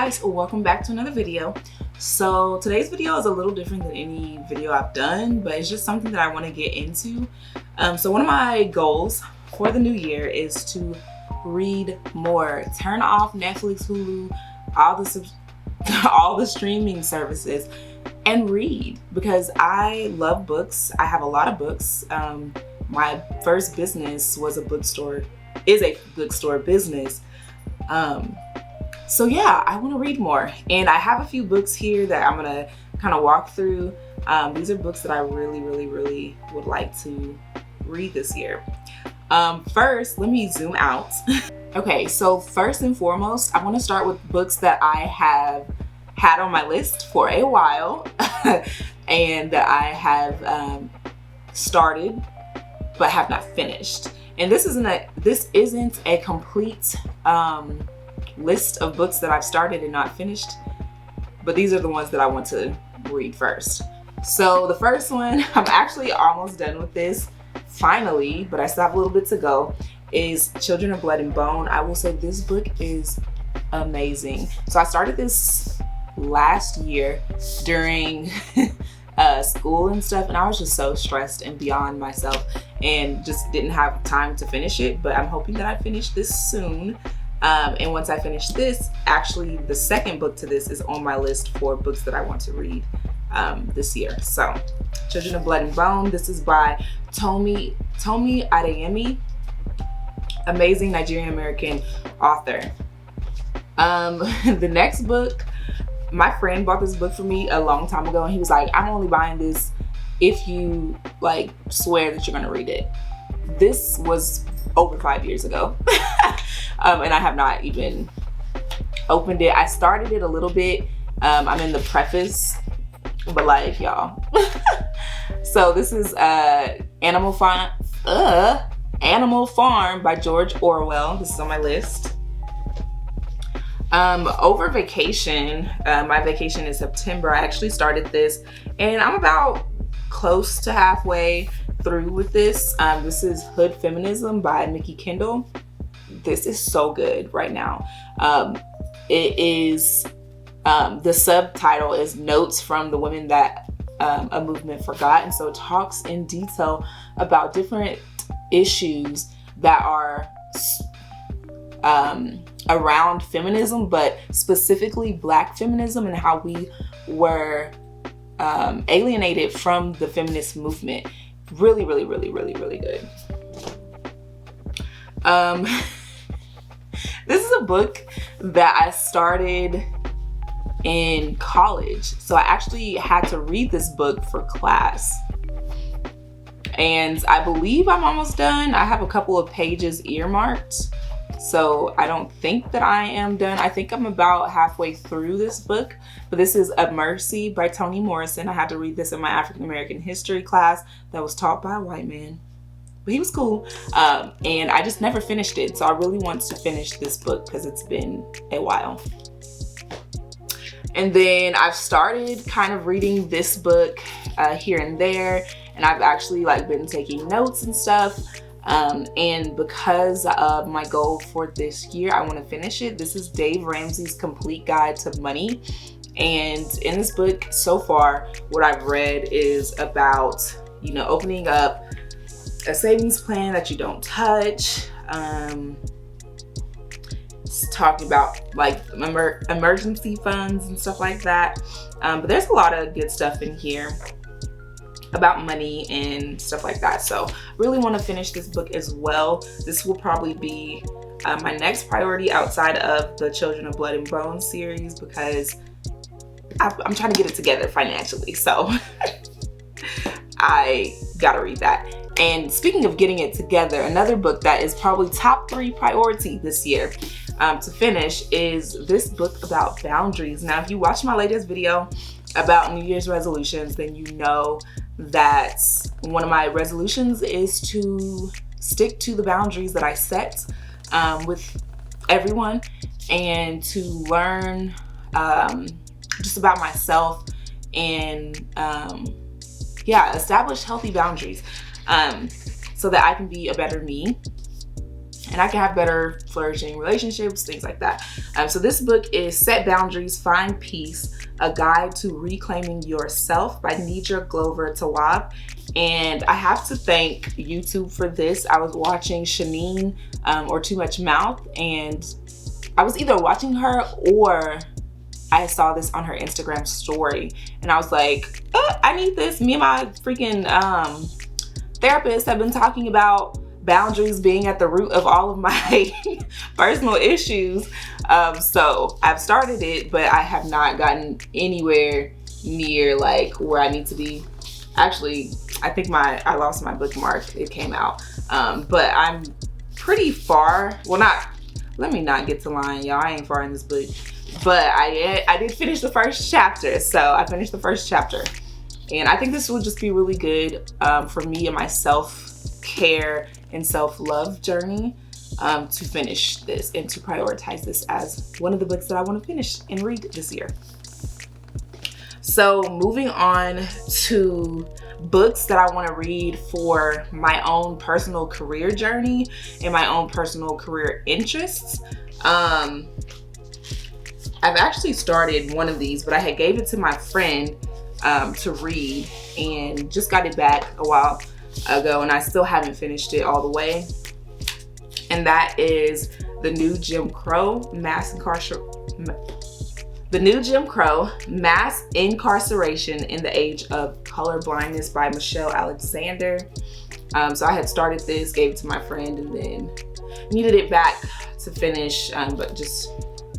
guys, welcome back to another video. So today's video is a little different than any video I've done, but it's just something that I want to get into. So one of my goals for the new year is to read more, turn off Netflix, Hulu, all the streaming services, and read, because I love books. I have a lot of books. My first business was a bookstore business. So yeah, I want to read more, and I have a few books here that I'm gonna kind of walk through. These are books that I really would like to read this year. First, let me zoom out. Okay, so first and foremost, I want to start with books that I have had on my list for a while and that I have started but have not finished. And this isn't a complete list of books that I've started and not finished, but these are the ones that I want to read first. So the first one, I'm actually almost done with this finally, but I still have a little bit to go, is Children of Blood and Bone. I will say this book is amazing. So I started this last year during school and stuff, and I was just so stressed and beyond myself and just didn't have time to finish it, but I'm hoping that I finish this soon. And once I finish this, actually the second book to this is on my list for books that I want to read this year. So Children of Blood and Bone, this is by Tomi Adeyemi, amazing Nigerian American author. The next book, my friend bought this book for me a long time ago, and he was like, I'm only buying this if you like swear that you're gonna read it. This was over 5 years ago. And I have not even opened it. I started it a little bit. I'm in the preface, but like, y'all. So this is Animal Farm by George Orwell. This is on my list. Over vacation, my vacation is September. I actually started this, and I'm about close to halfway through with this. This is Hood Feminism by Nikki Kendall. This is so good right now. It is, the subtitle is Notes from the Women That a Movement Forgot. And so it talks in detail about different issues that are around feminism, but specifically Black feminism, and how we were alienated from the feminist movement. Really good. This is a book that I started in college. So I actually had to read this book for class. And I believe I'm almost done. I have a couple of pages earmarked. So I don't think that I am done. I think I'm about halfway through this book. But this is A Mercy by Toni Morrison. I had to read this in my African American history class that was taught by a white man. But he was cool, and I just never finished it. So I really want to finish this book because it's been a while. And then I've started kind of reading this book here and there, and I've actually like been taking notes and stuff. And because of my goal for this year, I want to finish it. This is Dave Ramsey's Complete Guide to Money. And in this book, so far, what I've read is about, opening up a savings plan that you don't touch. It's talking about like emergency funds and stuff like that. But there's a lot of good stuff in here about money and stuff like that. So really want to finish this book as well. This will probably be my next priority outside of the Children of Blood and Bone series, because I'm trying to get it together financially. So I gotta read that. And speaking of getting it together, another book that is probably top 3 priority this year to finish is this book about boundaries. Now, if you watched my latest video about New Year's resolutions, then you know that one of my resolutions is to stick to the boundaries that I set with everyone, and to learn just about myself and establish healthy boundaries so that I can be a better me. and I can have better flourishing relationships, things like that. So this book is Set Boundaries, Find Peace, A Guide to Reclaiming Yourself by Nidra Glover Tawwab. And I have to thank YouTube for this. I was watching Shanine or Too Much Mouth, and I was either watching her or I saw this on her Instagram story, and I was like, I need this. Me and my freaking therapist have been talking about boundaries being at the root of all of my personal issues. So I've started it, but I have not gotten anywhere near like where I need to be. Actually, I think I lost my bookmark. It came out. But I'm pretty far. Well, let me not get to lying, y'all. I ain't far in this book. But I did finish the first chapter. So I finished the first chapter. And I think this will just be really good for me and my self-care and self-love journey to finish this and to prioritize this as one of the books that I want to finish and read this year. So moving on to books that I want to read for my own personal career journey and my own personal career interests. I've actually started one of these, but I had gave it to my friend to read and just got it back a while ago, and I still haven't finished it all the way. And that is The New Jim Crow, Mass Incarceration in the Age of Colorblindness by Michelle Alexander. So I had started this, gave it to my friend, and then needed it back to finish, but just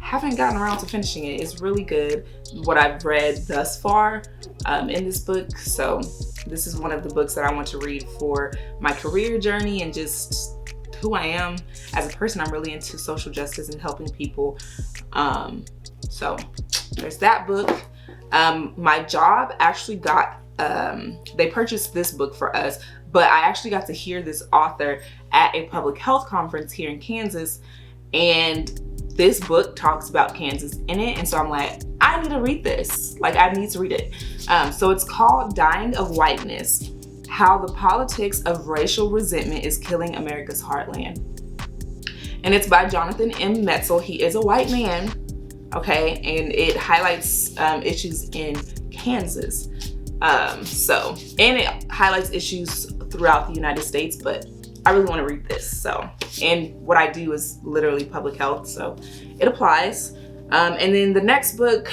haven't gotten around to finishing it. It's really good, what I've read thus far in this book. So this is one of the books that I want to read for my career journey and just who I am as a person. I'm really into social justice and helping people. So there's that book. My job actually got, they purchased this book for us, but I actually got to hear this author at a public health conference here in Kansas, and this book talks about Kansas in it. And so I'm like, I need to read this. Like, I need to read it. So it's called Dying of Whiteness: How the Politics of Racial Resentment is Killing America's Heartland. And it's by Jonathan M. Metzl. He is a white man, okay? And it highlights issues in Kansas. And it highlights issues throughout the United States, but I really want to read this. So, and what I do is literally public health, so it applies. And then the next book,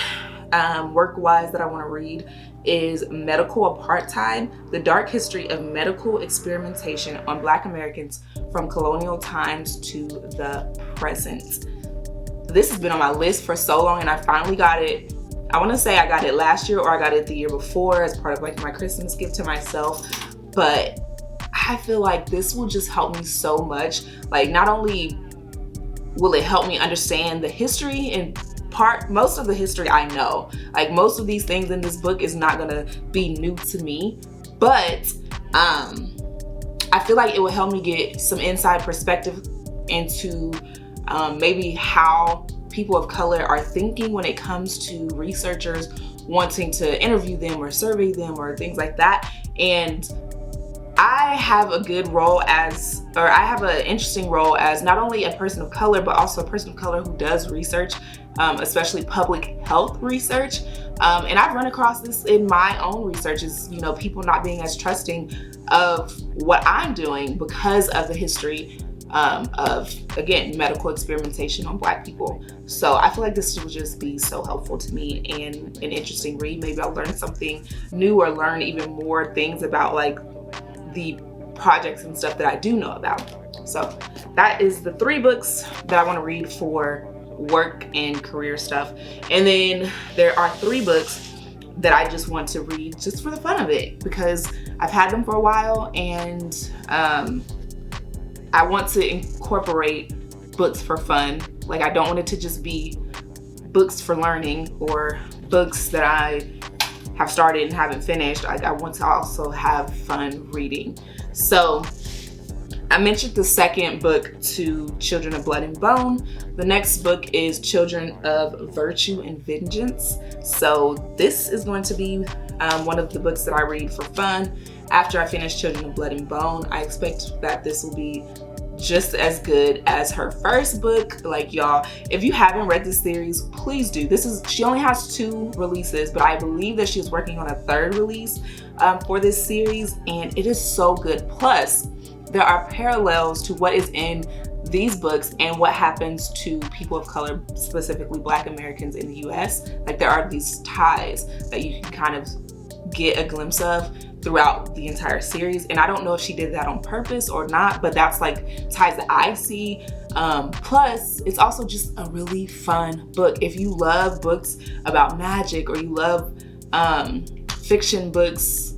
work-wise, that I want to read is Medical Apartheid: The Dark History of Medical Experimentation on Black Americans from Colonial Times to the Present. This has been on my list for so long, and I finally got it. I want to say I got it last year or I got it the year before as part of like my Christmas gift to myself. But I feel like this will just help me so much. Like, not only will it help me understand the history, and most of the history I know. Like, most of these things in this book is not gonna be new to me, but I feel like it will help me get some inside perspective into maybe how people of color are thinking when it comes to researchers wanting to interview them or survey them or things like that. And I have a good role I have an interesting role as not only a person of color, but also a person of color who does research, especially public health research. And I've run across this in my own research, is, you know, people not being as trusting of what I'm doing because of the history of, again, medical experimentation on Black people. So I feel like this will just be so helpful to me and an interesting read. Maybe I'll learn something new or learn even more things about like the projects and stuff that I do know about. So that is the 3 books that I want to read for work and career stuff. And then there are 3 books that I just want to read just for the fun of it, because I've had them for a while, and I want to incorporate books for fun. Like, I don't want it to just be books for learning or books that I have started and haven't finished. I want to also have fun reading. So I mentioned the second book to Children of Blood and Bone. The next book is Children of Virtue and Vengeance. So this is going to be one of the books that I read for fun. After I finish Children of Blood and Bone, I expect that this will be just as good as her first book. Like, y'all, if you haven't read this series, please do. She only has 2 releases, but I believe that she's working on a 3rd release for this series, and it is so good. Plus, there are parallels to what is in these books and what happens to people of color, specifically Black Americans in the US. Like, there are these ties that you can kind of get a glimpse of throughout the entire series, and I don't know if she did that on purpose or not, but that's like ties that I see. Plus, it's also just a really fun book. If you love books about magic, or you love fiction books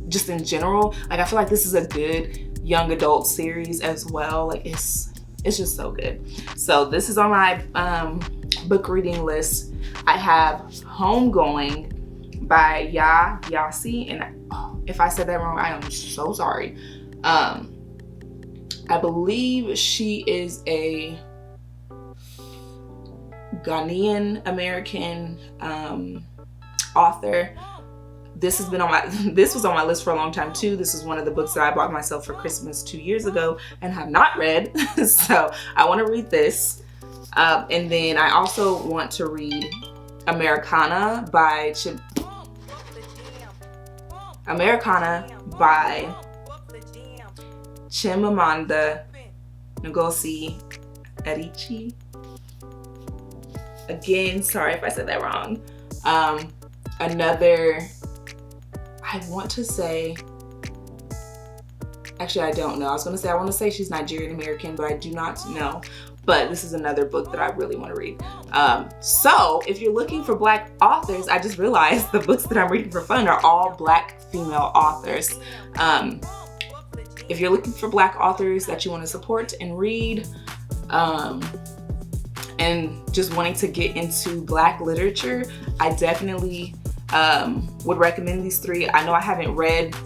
just in general, like, I feel like this is a good young adult series as well. Like, it's just so good. So this is on my book reading list. I have Homegoing by Yasi, and if I said that wrong, I am so sorry. I believe she is a Ghanaian American author. This was on my list for a long time too. This is one of the books that I bought myself for Christmas 2 years ago and have not read. So I want to read this. And then I also want to read Americana by Chimamanda Ngozi Adichie. Again, sorry if I said that wrong. Another, I want to say, actually I don't know. I want to say she's Nigerian American, but I do not know. But this is another book that I really want to read. So if you're looking for Black authors, I just realized the books that I'm reading for fun are all Black female authors. If you're looking for Black authors that you want to support and read, and just wanting to get into Black literature, I definitely would recommend these 3. I know I haven't read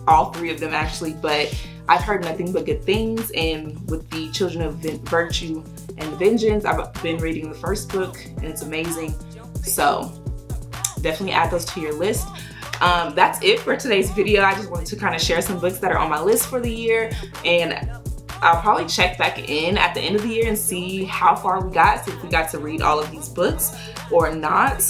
all 3 of them actually, but I've heard nothing but good things. And with the Children of Virtue and Vengeance, I've been reading the first book and it's amazing. So definitely add those to your list. That's it for today's video. I just wanted to kind of share some books that are on my list for the year, and I'll probably check back in at the end of the year and see how far we got, see if we got to read all of these books or not.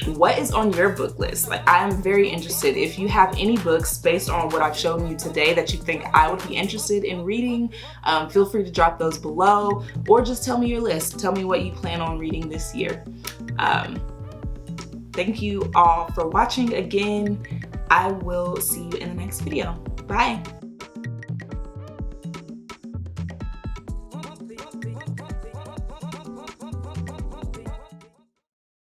What is on your book list? Like, I am very interested. If you have any books based on what I've shown you today that you think I would be interested in reading, feel free to drop those below, or just tell me your list. Tell me what you plan on reading this year. Thank you all for watching again. I will see you in the next video. Bye.